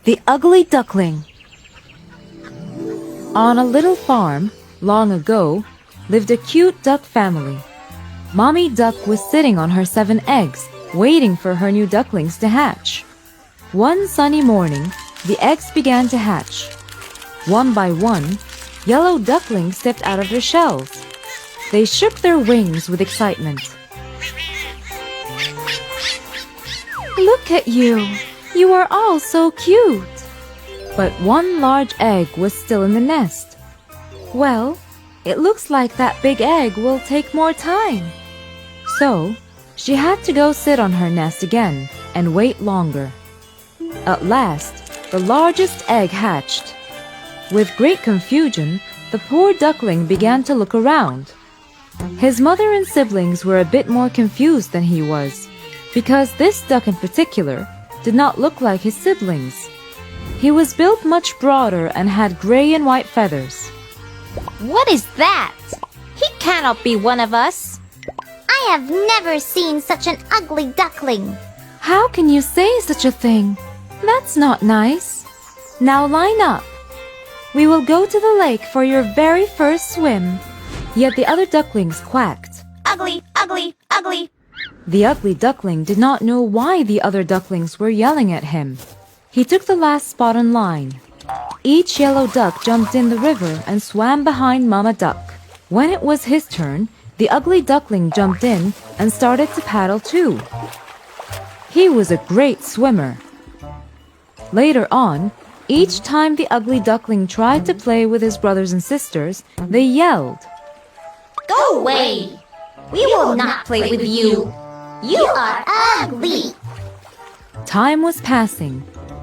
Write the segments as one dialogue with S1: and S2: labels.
S1: The Ugly Duckling. On a little farm, long ago, lived a cute duck family. Mommy Duck was sitting on her 7 eggs, waiting for her new ducklings to hatch. One sunny morning, the eggs began to hatch. One by one, yellow ducklings stepped out of their shells. They shook their wings with excitement. Look at you! You are all so cute! But one large egg was still in the nest. Well, it looks like that big egg will take more time. So, she had to go sit on her nest again and wait longer. At last, the largest egg hatched. With great confusion, the poor duckling began to look around. His mother and siblings were a bit more confused than he was, because this duck in particular did not look like his siblings. He was built much broader and had gray and white feathers.
S2: What is that? He cannot be one of us.
S3: I have never seen such an ugly duckling.
S1: How can you say such a thing? That's not nice. Now line up. We will go to the lake for your very first swim. Yet the other ducklings quacked.
S3: Ugly, ugly, ugly.
S1: The ugly duckling did not know why the other ducklings were yelling at him. He took the last spot in line. Each yellow duck jumped in the river and swam behind Mama Duck. When it was his turn, the ugly duckling jumped in and started to paddle too. He was a great swimmer. Later on, each time the ugly duckling tried to play with his brothers and sisters, they yelled,
S3: Go away! We will not play with you. You are ugly.
S1: Time was passing,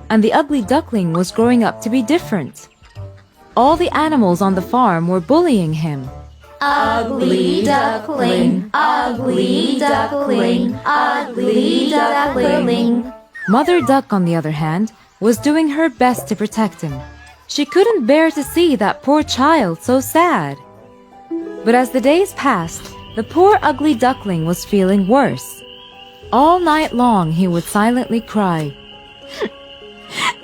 S1: and the ugly duckling was growing up to be different. All the animals on the farm were bullying him.
S3: Ugly duckling, ugly duckling, ugly duckling.
S1: Mother Duck, on the other hand, was doing her best to protect him. She couldn't bear to see that poor child so sad. But as the days passed, the poor ugly duckling was feeling worse. All night long he would silently cry.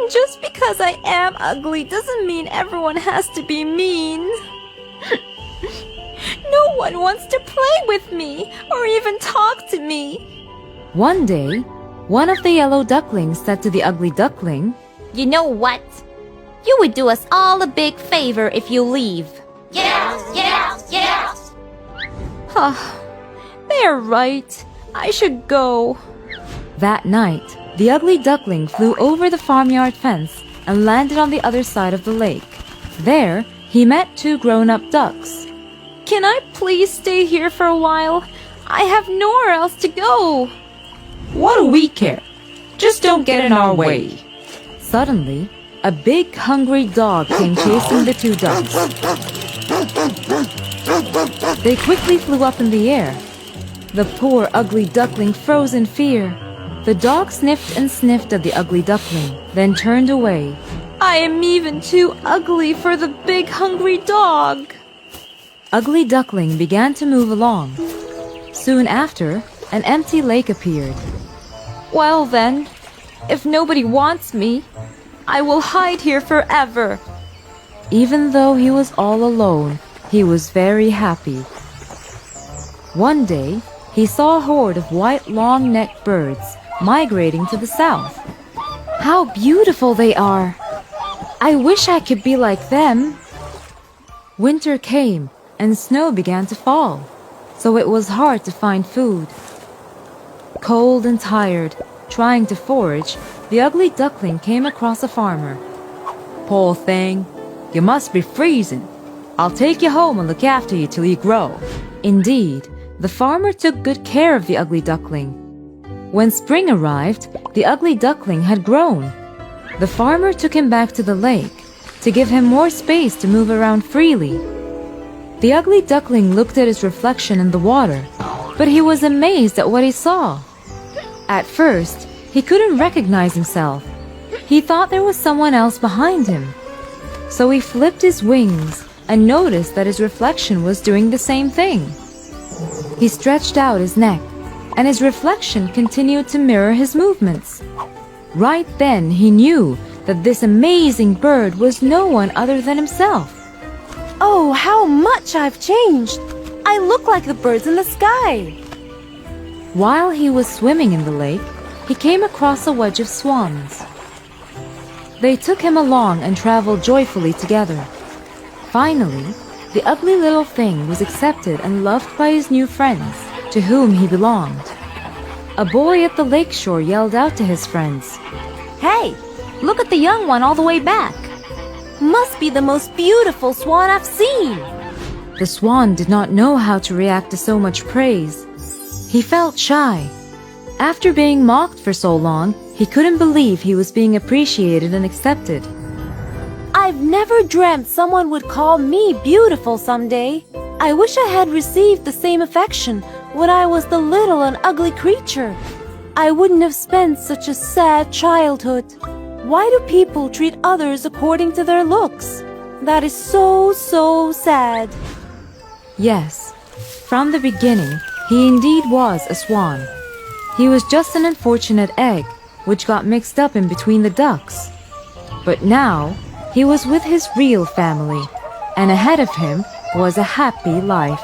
S2: Just because I am ugly doesn't mean everyone has to be mean. No one wants to play with me or even talk to me.
S1: One day, one of the yellow ducklings said to the ugly duckling,
S2: You know what? You would do us all a big favor if you leave.
S3: Get out, get out, get out.
S2: They're right. I should go.
S1: That night, the ugly duckling flew over the farmyard fence and landed on the other side of the lake. There, he met 2 grown-up ducks.
S2: Can I please stay here for a while? I have nowhere else to go.
S4: What do we care? Just don't get in our way.
S1: Suddenly, a big hungry dog came chasing the 2 ducks. They quickly flew up in the air. The poor ugly duckling froze in fear. The dog sniffed and sniffed at the ugly duckling, then turned away.
S2: I am even too ugly for the big hungry dog.
S1: Ugly Duckling began to move along. Soon after, an empty lake appeared.
S2: Well then, if nobody wants me, I will hide here forever.
S1: Even though he was all alone, he was very happy. One day, he saw a horde of white long-necked birds migrating to the south. How beautiful they are! I wish I could be like them. Winter came and snow began to fall, so it was hard to find food. Cold and tired, trying to forage, the ugly duckling came across a farmer.
S4: Poor thing, you must be freezing. I'll take you home and look after you till you grow.
S1: Indeed, the farmer took good care of the ugly duckling. When spring arrived, the ugly duckling had grown. The farmer took him back to the lake to give him more space to move around freely. The ugly duckling looked at his reflection in the water, but he was amazed at what he saw. At first, he couldn't recognize himself. He thought there was someone else behind him. So he flipped his wings and noticed that his reflection was doing the same thing. He stretched out his neck, and his reflection continued to mirror his movements. Right then he knew that this amazing bird was no one other than himself.
S2: Oh, how much I've changed! I look like the birds in the sky!
S1: While he was swimming in the lake, he came across a wedge of swans. They took him along and traveled joyfully together. Finally, the ugly little thing was accepted and loved by his new friends, to whom he belonged. A boy at the lake shore yelled out to his friends,
S2: Hey, look at the young one all the way back! Must be the most beautiful swan I've seen!
S1: The swan did not know how to react to so much praise. He felt shy. After being mocked for so long, he couldn't believe he was being appreciated and accepted.
S2: I've never dreamt someone would call me beautiful someday. I wish I had received the same affection when I was the little and ugly creature. I wouldn't have spent such a sad childhood. Why do people treat others according to their looks? That is so sad.
S1: Yes, from the beginning, he indeed was a swan. He was just an unfortunate egg, which got mixed up in between the ducks. But now, he was with his real family, and ahead of him was a happy life.